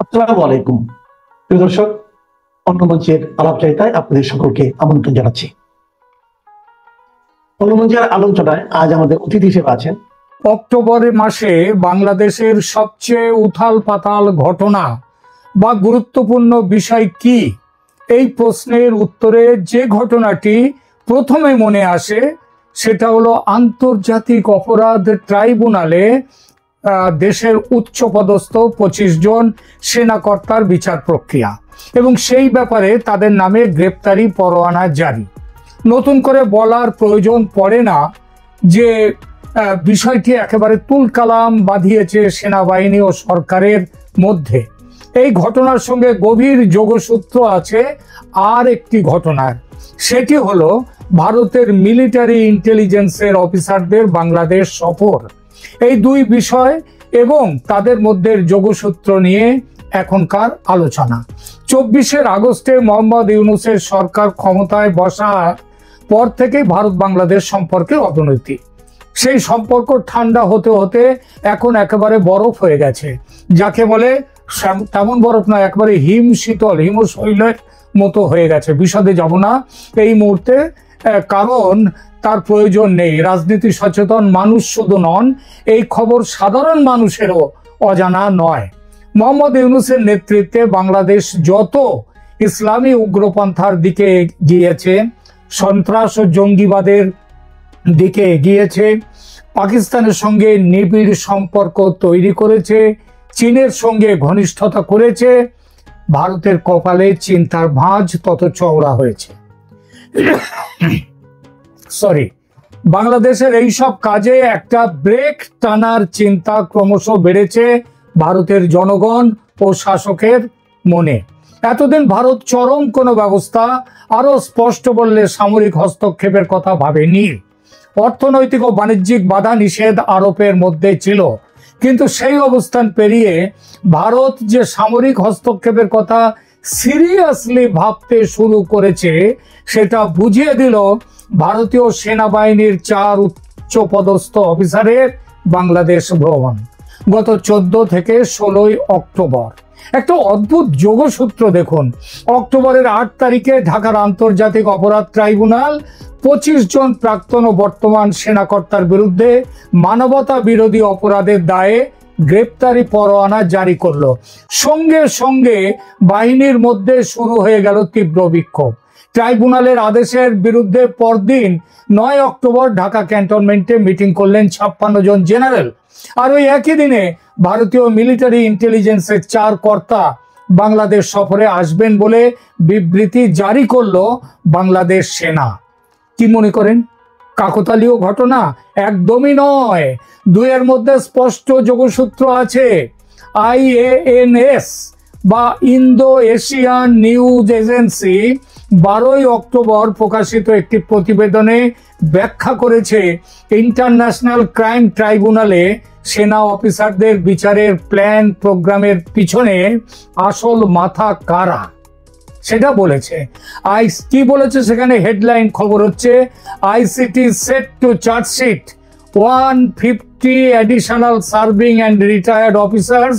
আসসালামু আলাইকুম প্রিয় দর্শক, অন্য মঞ্চের আলাপচারিতায় আপনাদের সকলকে আমন্ত্রণ জানাচ্ছি। অন্য মঞ্চের আলোচনায় আজ আমাদের অতিথি হিসেবে আছেন অক্টোবর মাসে বাংলাদেশের সবচেয়ে উথাল পাতাল ঘটনা বা গুরুত্বপূর্ণ বিষয় কি, এই প্রশ্নের উত্তরে যে ঘটনাটি প্রথমে মনে আসে সেটা হলো আন্তর্জাতিক অপরাধ ট্রাইব্যুনালে দেশের উচ্চপদস্থ 25 জন সেনাকর্তার বিচার প্রক্রিয়া এবং সেই ব্যাপারে তাদের নামে গ্রেপ্তারি পরোয়ানা জারি। নতুন করে বলার প্রয়োজন পড়ে না যে বিষয়টি একেবারে তুলকালাম বাঁধিয়েছে সেনাবাহিনী ও সরকারের মধ্যে। এই ঘটনার সঙ্গে গভীর যোগসূত্র আছে আর একটি ঘটনার, সেটি হলো ভারতের মিলিটারি ইন্টেলিজেন্সের অফিসারদের বাংলাদেশ সফর। এই দুই বিষয় এবং তাদের মধ্যে যোগসূত্র নিয়ে এখনকার আলোচনা। 24 আগস্টে মোহাম্মদ ইউনূসের সরকার ক্ষমতায় বসার পর থেকে ভারত বাংলাদেশ সম্পর্কে অবনতি। সেই সম্পর্ক ঠান্ডা হতে হতে এখন একেবারে বরফ হয়ে গেছে, যাকে বলে তেমন বরফ না, একেবারে শীতল হিমশৈলের মতো হয়ে গেছে। বিশদে যাব না এই মুহূর্তে, কারণ তার প্রয়োজন নেই। রাজনীতি সচেতন মানুষ শুধু নন, এই খবর সাধারণ মানুষেরও অজানা নয়। মোহাম্মদ ইউনূসের নেতৃত্বে বাংলাদেশ যত ইসলামী উগ্রপন্থার দিকে গিয়েছে, সন্ত্রাস ও জঙ্গিবাদের দিকে এগিয়েছে, পাকিস্তানের সঙ্গে নিবিড় সম্পর্ক তৈরি করেছে, চীনের সঙ্গে ঘনিষ্ঠতা করেছে, ভারতের কপালে চিন্তার ভাঁজ তত চওড়া হয়েছে। বাংলাদেশের এইসব কাজে একটা ব্রেক টানার চিন্তা ক্রমশ বেড়েছে ভারতের জনগণ ও শাসকের মনে। এতদিন ভারত চরম কোনো ব্যবস্থা, আরো স্পষ্ট বললে সামরিক হস্তক্ষেপের কথা ভাবেনি। অর্থনৈতিক ও বাণিজ্যিক বাধা নিষেধ আরোপের মধ্যে ছিল, কিন্তু সেই অবস্থান পেরিয়ে ভারত যে সামরিক হস্তক্ষেপের কথা সিরিয়াসলি ভাবতে শুরু করেছে সেটা বুঝিয়ে দিল ভারতীয় সেনাবাহিনীর 4 উচ্চপদস্থ অফিসারের বাংলাদেশ ভ্রমণ গত 14 থেকে 16 অক্টোবর। একটা অদ্ভুত যোগসূত্র দেখুন। অক্টোবরের 8 তারিখে ঢাকার আন্তর্জাতিক অপরাধ ট্রাইব্যুনাল 25 জন প্রাক্তন ও বর্তমান সেনাকর্তার বিরুদ্ধে মানবতা বিরোধী অপরাধের দায়ে গ্রেপ্তারি পরোয়ানা জারি করলো। সঙ্গে সঙ্গে বাহিনীর মধ্যে শুরু হয়ে গেল তীব্র বিক্ষোভ। ট্রাইব্যুনালের আদেশের বিরুদ্ধে পরদিন 9 অক্টোবর ঢাকা ক্যান্টনমেন্টে মিটিং করলেন 56 জন জেনারেল। আর ওই একই দিনে ভারতীয় মিলিটারি ইন্টেলিজেন্সের 4 কর্তা বাংলাদেশ সফরে আসবেন বলে বিবৃতি জারি করলো বাংলাদেশ সেনা। কি মনে করেন, কাকতালীয় ঘটনা? একদমই নয়। দুইয়ের মধ্যে স্পষ্ট যোগসূত্র আছে। IANS বা Indo Asian news agency 12 October প্রকাশিত একটি প্রতিবেদনে ব্যাখ্যা করেছে ইন্টারন্যাশনাল ক্রাইম ট্রাইব্যুনালে সেনা অফিসারদের বিচারের প্ল্যান প্রোগ্রামের পিছনে আসল মাথা কারা সেটা বলেছে। কি বলেছে সেখানে হেডলাইন খবর হচ্ছে ICT set to chargesheet 150 additional serving and retired officers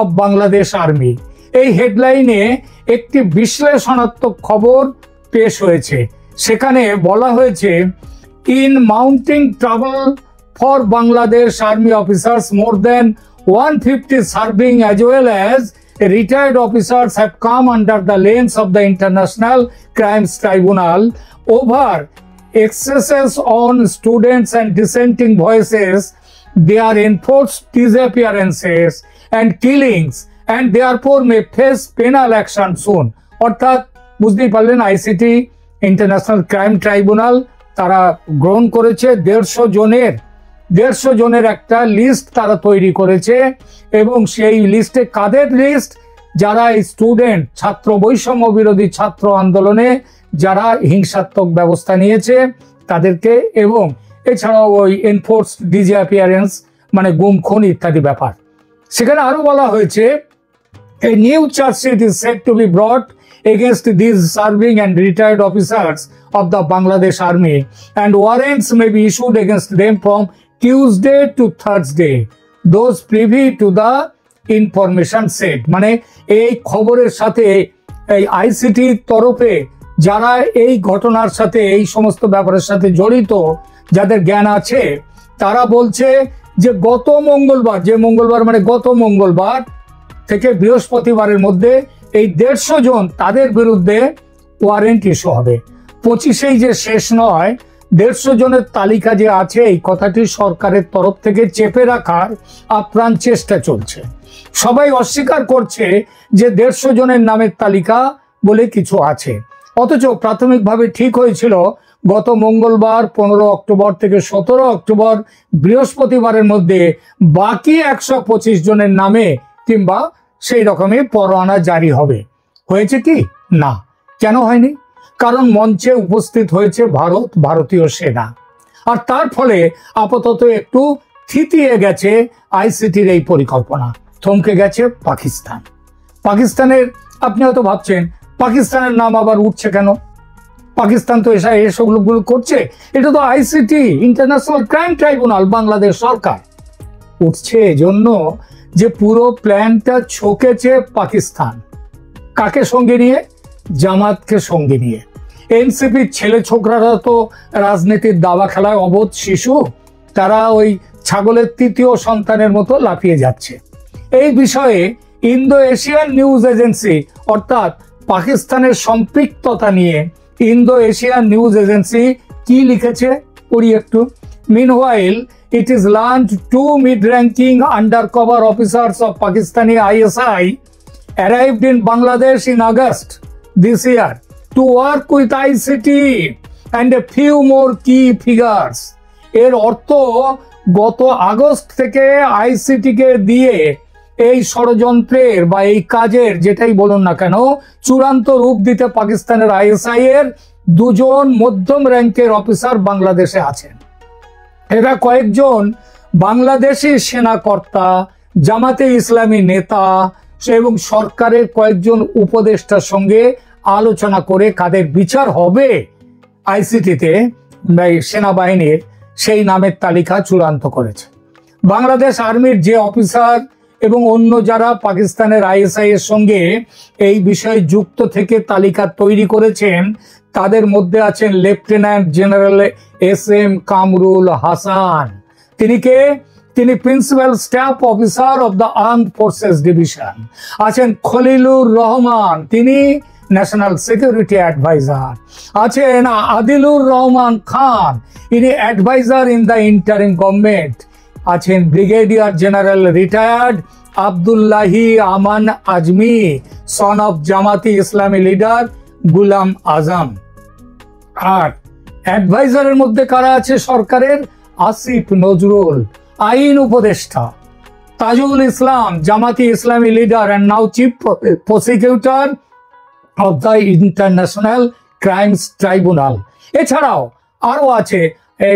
of Bangladesh army. এই হেডলাইনে একটি বিশ্লেষণাত্মক খবর পেশ হয়েছে। সেখানে বলা হয়েছে, in mounting trouble for Bangladesh army officers, more than 150 serving as well as retired officers have come under the lens of the International Crimes Tribunal over excesses on students and dissenting voices, their enforced disappearances and killings, and therefore may face penal action soon. অর্থাৎ বুঝতেই পারলেন, ICT international Crime tribunal তারা গ্রহণ করেছে 150 জনের একটা list তারা তৈরি করেছে এবং সেই লিস্টে কাদের লিস্ট? যারা স্টুডেন্ট, ছাত্র বৈষম্য বিরোধী ছাত্র আন্দোলনে যারা হিংসাত্মক ব্যবস্থা নিয়েছে তাদেরকে, এবং এছাড়াও ওই এনফোর্সড ডিসঅ্যাপিয়ারেন্স মানে গুম খুন ইত্যাদি ব্যাপার। সেখানে আরো বলা হয়েছে, a new charge sheet is said to be brought against these serving and retired officers of the Bangladesh Army, and warrants may be issued against them from Tuesday to Thursday. Those privy to the information set, মানে এই খবরের সাথে এই আইসিটির তরফে যারা এই ঘটনার সাথে এই সমস্ত ব্যাপারের সাথে জড়িত, যাদের জ্ঞান আছে, তারা বলছে যে গত মঙ্গলবার মানে গত মঙ্গলবার থেকে বৃহস্পতিবারের মধ্যে এই 150 জন তাদের বিরুদ্ধে ওয়ারেন্ট ইস্যু হবে। 25 যে শেষ নয়, 150 জনের তালিকা যে আছে, এই কথাটি সরকারের তরফ থেকে চেপে রাখার আপ্রাণ চেষ্টা চলছে। সবাই অস্বীকার করছে যে 150 জনের নামের তালিকা বলে কিছু আছে, অথচ প্রাথমিকভাবে ঠিক হয়েছিল গত মঙ্গলবার 15 অক্টোবর থেকে 17 অক্টোবর বৃহস্পতিবারের মধ্যে বাকি 125 জনের নামে কিংবা সেই রকমই পরোয়ানা জারি হবে। হয়েছে কি? না। কেন হয়নি? কারণ মঞ্চে উপস্থিত হয়েছে ভারতীয় সেনা, আর তার ফলে আপাতত একটু থিতিয়ে গেছে আইসিটির এই পরিকল্পনা, থমকে গেছে পাকিস্তানের। আপনি হয়তো ভাবছেন পাকিস্তানের নাম আবার উঠছে কেন? পাকিস্তান তো এসবগুলো করছে, এটা তো ICT, International Crime Tribunal, Bangladesh সরকার। উঠছে এজন্য যে পুরো প্ল্যানটা ছকেছে পাকিস্তান। কাকে সঙ্গে নিয়ে? জামাতকে সঙ্গে নিয়ে। এনসিপির ছেলে ছোকরারা তো রাজনীতির দাবা খেলায় অবোধ শিশু, তারা ওই ছাগলের তৃতীয় সন্তানের মতো লাফিয়ে যাচ্ছে। এই বিষয়ে ইন্দো এশিয়ান নিউজ এজেন্সি, অর্থাৎ পাকিস্তানের সম্পৃক্ততা নিয়ে ইন্দো এশিয়ান নিউজ এজেন্সি কি লিখেছে পড়ি একটু। Meanwhile, it is learned 2 mid-ranking undercover officers of Pakistani ISI arrived in Bangladesh in August this year to work with ICT and a few more key figures. এর অর্থ গত August থেকে ICT কে দিয়ে এই ষড়যন্ত্রের বা এই কাজের যেটাই বলুন না কেন চূড়ান্ত রূপ দিতে পাকিস্তানের আইএসআই এর 2 জন মধ্যম র্যাঙ্কের অফিসার বাংলাদেশে আছেন। এরা কয়েকজন বাংলাদেশি সেনাকর্তা, জামাতে ইসলামী নেতা এবং সরকারের কয়েকজন উপদেষ্টার সঙ্গে আলোচনা করে কাদের বিচার হবে আইসিটিতে সেনাবাহিনীর, সেই নামের তালিকা চূড়ান্ত করেছে। বাংলাদেশ আর্মির যে অফিসার এবং অন্য যারা পাকিস্তানের আইএসআই এর সঙ্গে এই বিষয়ে যুক্ত থেকে তালিকা তৈরি করেছেন, তাদের মধ্যে আছেন lieutenant general SM Kamrul Hasan. তিনি কে? তিনি principal staff officer of the armed forces division. আছেন খলিলুর রহমান, তিনি ন্যাশনাল সিকিউরিটি অ্যাডভাইজার। আছেন আদিলুর রহমান খান, ইনি advisor in the interim government. আছেন brigadier general retired Abdullahil Aman Azmi, son of Jamaati Islami leader গুলাম আজম। আর অ্যাডভাইজারের মধ্যে কারা আছে সরকারের? আসিফ নজরুল, আইন উপদেষ্টা, তাজুল ইসলাম, জামাতি Islami leader and now chief prosecutor of the international crimes tribunal. এছাড়াও আরো আছে,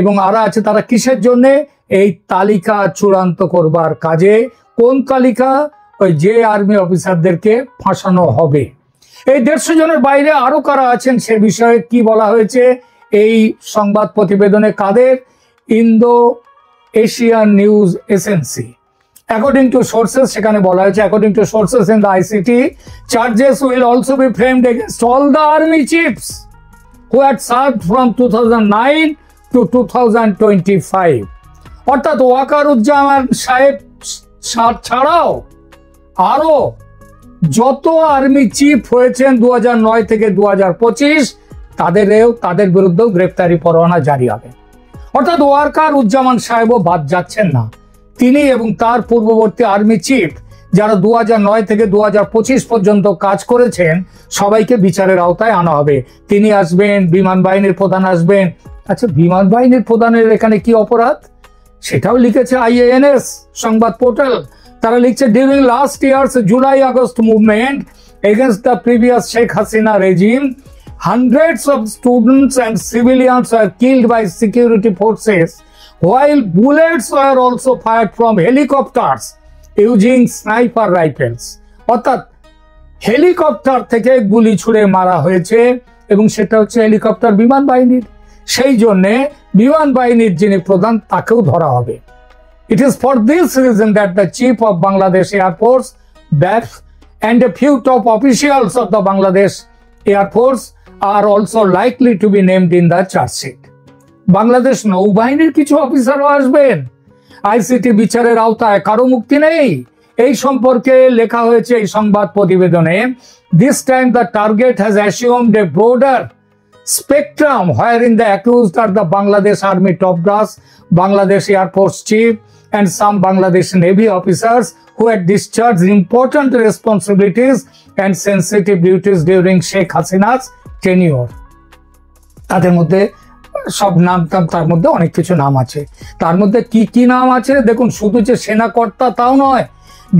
এবং আরো আছে। তারা কিসের জন্য? এই তালিকা চূড়ান্ত করবার কাজে। কোন তালিকা? ওই যে আর্মি অফিসারদেরকে ফাঁসানো হবে। এই 150 জনের বাইরে আরো কারা আছেন সে বিষয়ে কি বলা হয়েছে এই সংবাদ প্রতিবেদনে? কাদের? Indo Asian news agency. According to sources, সেখানে বলা হয়েছে, according to sources in the ICT, charges will also be framed against all the army chiefs who had served from 2009 to 2025. অর্থাৎ ওয়াকারুজ্জামান সাহেব ছাড়াও আরো যত আর্মি চিফ হয়েছেন 2009 থেকে 2025, তাদের বিরুদ্ধেও গ্রেফতারি পরোয়ানা জারি হবে। অর্থাৎ ওয়াকারুজ্জামান সাহেবও বাদ যাচ্ছেন না। তিনি এবং তার পূর্ববর্তী আর্মি চিফ যারা 2009 থেকে 2025 পর্যন্ত কাজ করেছেন, সবাইকে বিচারের আওতায় আনা হবে। তিনি আসবেন, বিমান বাহিনীর প্রধান আসবেন। আচ্ছা, বিমান বাহিনীর প্রধানের এখানে কি অপরাধ সেটাও লিখেছে IANS সংবাদ পোর্টাল। তারা লিখছে, during last years July August movement against the previous Sheikh Hasina regime, hundreds of students and civilians were killed by security forces, while bullets were also fired from helicopters using sniper rifles. অর্থাৎ helicopter থেকে গুলি ছুড়ে মারা হয়েছে, এবং সেটা হচ্ছে helicopter বিমান বাহিনীর। সেই জন্যে বিমান বাহিনীর যিনি প্রধান তাকেও ধরা হবে। It is for this reason that the chief of Bangladesh Air Force, BAF, and a few top officials of the Bangladesh Air Force are also likely to be named in the charge sheet. Bangladesh নৌবাহিনীর কিছু অফিসারও আসবেন। ICT বিচারের আওতায় কারো মুক্তি নেই, এই সম্পর্কে লেখা হয়েছে এই সংবাদ প্রতিবেদনে। This time the target has assumed a broader spectrum wherein the accused are the Bangladesh Army top brass, Bangladesh Air Force chief, and some Bangladesh Navy officers who had discharged important responsibilities and sensitive duties during Sheikh Hasina's tenure. তাদের মধ্যে সব নাম তার মধ্যে অনেক কিছু নাম আছে। তার মধ্যে কি কি নাম আছে দেখুন, শুধু যে সেনাকর্তা তাও নয়,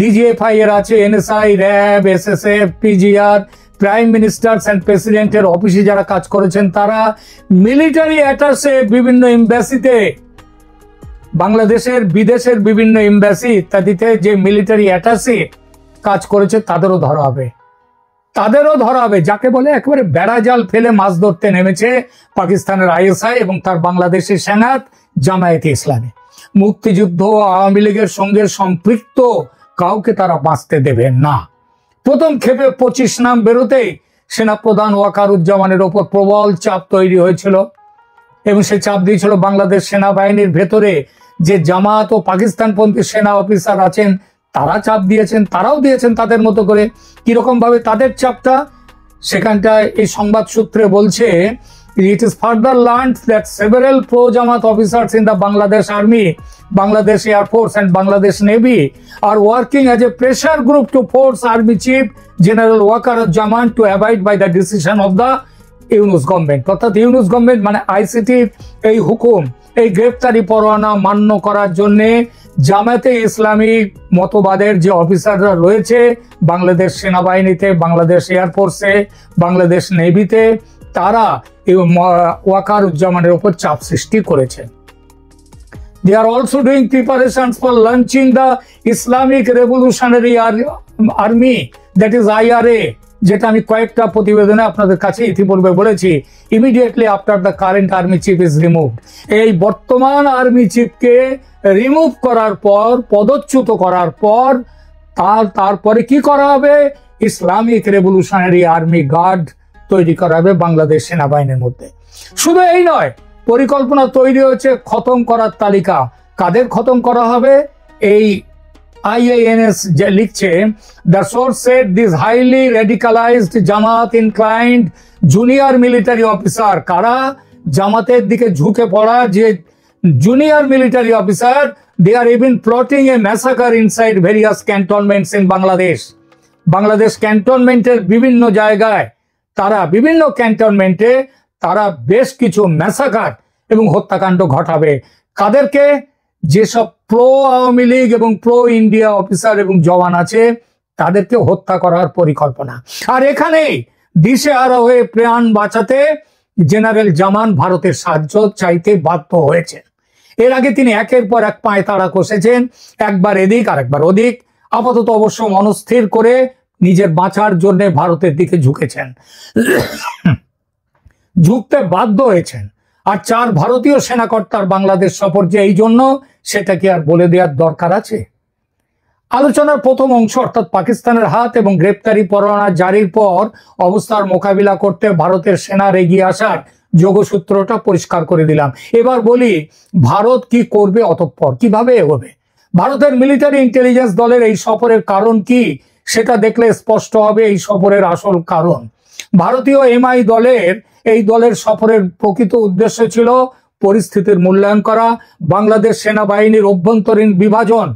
ডিজিএফআই এর আছে, NSI, RAB, SSF, PGR, prime minister's and প্রেসিডেন্টের অফিসে যারা কাজ করেছেন তারা, মিলিটারি অ্যাটাশে বিভিন্ন এমবাসিতে, বাংলাদেশের বিদেশের বিভিন্ন এমবাসি ইত্যাদিতে যে মিলিটারি অ্যাটাশে কাজ করেছে তাদেরও ধরা হবে, যাকে বলে একেবারে বেড়া জাল ফেলে মাছ ধরতে নেমেছে পাকিস্তানের আইএসআই এবং তার বাংলাদেশের সেনাত জামায়াতে ইসলামী। মুক্তিযুদ্ধ, আওয়ামী লীগের সঙ্গে সম্পৃক্ত কাউকে তারা বাঁচতে দেবেন না। প্রথম ক্ষেপে 25 নাম বেরোতেই সেনাপ্রধান ওয়াকারুজ্জামানের ওপর প্রবল চাপ তৈরি হয়েছিল এবং সে চাপ দিয়েছিল বাংলাদেশ সেনাবাহিনীর ভেতরে যে জামাত ও পাকিস্তানপন্থী সেনা অফিসার আছেন তারা চাপ দিয়েছেন, তারাও দিয়েছেন তাদের মতো করে। কিরকম ভাবে তাদের চাপটা, সেখানটায় এই সংবাদ সূত্রে বলছে, it is further learned that several pro-Jamaat officers in the Bangladesh Army, Bangladesh Air Force and Bangladesh Navy are working as a pressure group to force Army Chief General Waqaruzzaman to abide by the decision of the Yunus government. অর্থাৎ Yunus government মানে আইসিটির এই হুকুম, এই গ্রেপ্তারি পরোয়ানা মান্য করার জন্যে জামায়াতে ইসলামী মতবাদের যে অফিসাররা রয়েছে বাংলাদেশ সেনাবাহিনীতে, বাংলাদেশ এয়ারফোর্সে, বাংলাদেশ নেভিতে, তারা ওয়াকারুজ্জামানের উপর চাপ সৃষ্টি করেছে। They are also doing preparations for launching the Islamic Revolutionary Army, that is IRA, যেটা আমি কয়েকটা প্রতিবেদনে আপনাদের কাছে ইতিপূর্বে বলেছি। Immediately after the current army chief is removed, এই বর্তমান আর্মি চিফকে রিমুভ করার পর, পদচ্যুত করার পর তারপরে কি করা হবে? ইসলামিক রেভলিউশনারি আর্মি গার্ড তৈরি করা হবে বাংলাদেশ সেনাবাহিনীর মধ্যে। শুধু এই নয়, পরিকল্পনা তৈরি হচ্ছে খতম করার তালিকা। কাদের খতম করা হবে? এই IANS যে লিখছে, the source said this highly radicalized Jamaat inclined junior military officer, কারা জামাতের দিকে ঝুঁকে পড়া যে junior military officer, they are even plotting a massacre inside various cantonments in Bangladesh. Bangladesh ক্যান্টনমেন্টের বিভিন্ন জায়গায় তারা, বিভিন্ন ক্যান্টনমেন্টে তারা বেশ কিছু ম্যাসাকার এবং হত্যাকাণ্ড ঘটাবে। কাদেরকে? যেসব প্রো আওয়ামী লীগ এবং প্রো ইন্ডিয়া অফিসার এবং জওয়ান আছে তাদেরকে হত্যা করার পরিকল্পনা। আর এখানেই দিশেহারা হয়ে প্রাণ বাঁচাতে জেনারেল জামান ভারতের সাহায্য চাইতে বাধ্য হয়েছেন। এর আগে তিনি একের পর এক পায়ে তাড়া কষেছেন, একবার এদিক আর একবার ওদিক। আপাতত অবশ্য মনস্থির করে নিজের বাঁচার জন্য ভারতের দিকে ঝুঁকেছেন, ঝুঁকতে বাধ্য হয়েছেন। আর 4 ভারতীয় সেনাকর্তার বাংলাদেশ সফর যে এই জন্য, সেটা কি আর বলে দেওয়ার দরকার আছে? আলোচনার প্রথম অংশ অর্থাৎ পাকিস্তানের হাত এবং গ্রেপ্তারি পরোয়ানা জারির পর অবস্থার মোকাবিলা করতে ভারতের সেনার এগিয়ে আসার যোগসূত্রটা পরিষ্কার করে দিলাম। এবার বলি ভারত কি করবে, অতঃপর কিভাবে এগোবে। ভারতের মিলিটারি ইন্টেলিজেন্স দলের এই সফরের কারণ কি, সেটা দেখলে স্পষ্ট হবে এই সফরের আসল কারণ। ভারতীয় MI দলের এই দলের সফরের প্রকৃত উদ্দেশ্য ছিল পরিস্থিতির মূল্যায়ন করা, বাংলাদেশ সেনাবাহিনীর অভ্যন্তরীণ বিভাজন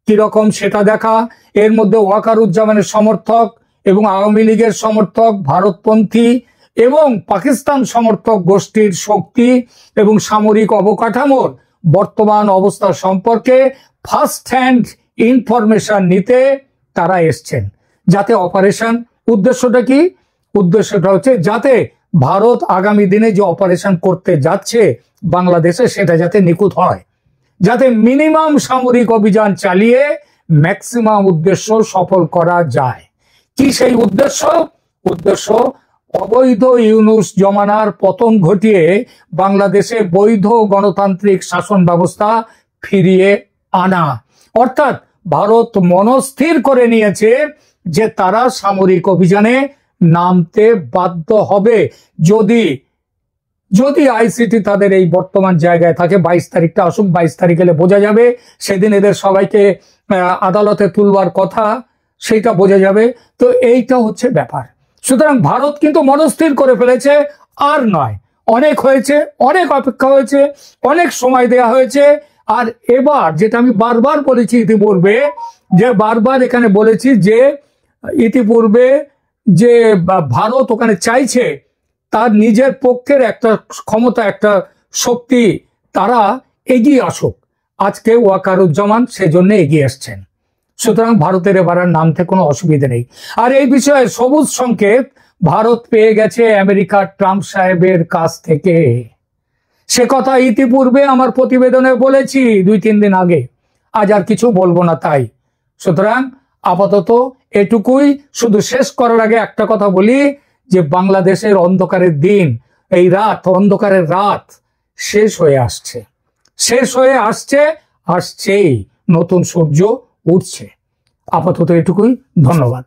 কিরকম সেটা দেখা, এর মধ্যে ওয়াকারুজ্জামানের সমর্থক এবং আওয়ামী লীগের সমর্থক, ভারতপন্থী এবং পাকিস্তান সমর্থক গোষ্ঠীর শক্তি এবং সামরিক অবকাঠামোর বর্তমান অবস্থা সম্পর্কে ফার্স্ট হ্যান্ড ইনফরমেশন নিতে তারা এসছেন। যাতে অপারেশন, উদ্দেশ্যটা কি? উদ্দেশ্যটা হচ্ছে যাতে ভারত আগামী দিনে যে অপারেশন করতে যাচ্ছে বাংলাদেশে সেটা যাতে নিখুঁত হয়, যাতে মিনিমাম সামরিক অভিযান চালিয়ে ম্যাক্সিমাম উদ্দেশ্য সফল করা যায়। কি সেই উদ্দেশ্য? উদ্দেশ্য অবৈধ ইউনূস জমানার পতন ঘটিয়ে বাংলাদেশে বৈধ গণতান্ত্রিক শাসন ব্যবস্থা ফিরিয়ে আনা। অর্থাৎ ভারত মনস্থির করে নিয়েছে যে তারা সামরিক অভিযানে নামতে বাধ্য হবে যদি যদি আইসিটি তাদের এই বর্তমান জায়গায় থাকে। 22 তারিখটা আসুক, 22 তারিখ এলে বোঝা যাবে, সেদিন এদের সবাইকে আদালতে তুলবার কথা, সেইটা বোঝা যাবে। তো এইটা হচ্ছে ব্যাপার। সুতরাং ভারত কিন্তু মনস্থির করে ফেলেছে, আর নয়, অনেক হয়েছে, অনেক অপেক্ষা হয়েছে, অনেক সময় দেয়া হয়েছে। আর এবার যেটা আমি বারবার বলেছি ইতিপূর্বে, যে বারবার এখানে বলেছি যে ইতিপূর্বে যে ভারত ওখানে চাইছে তার নিজের পক্ষের একটা ক্ষমতা, একটা শক্তি, তারা এগিয়ে আসুক। আজকে ওয়াকারুজ্জামান সেজন্য এগিয়ে আসছেন। সুতরাং ভারতের এবার আর নামতে কোনো অসুবিধা নেই। আর এই বিষয়ে সবুজ সংকেত ভারত পেয়ে গেছে আমেরিকার ট্রাম্প সাহেবের কাছ থেকে। সে কথা ইতিপূর্বে আমার প্রতিবেদনে বলেছি 2-3 দিন আগে, আজ আর কিছু বলবো না তাই। সুতরাং আপাতত এটুকুই। শুধু শেষ করার আগে একটা কথা বলি, যে বাংলাদেশের অন্ধকারের দিন, এই রাত, অন্ধকারের রাত শেষ হয়ে আসছে, শেষ হয়ে আসছে, আসছেই, নতুন সূর্য উঠছে। আপাতত এটুকুই, ধন্যবাদ।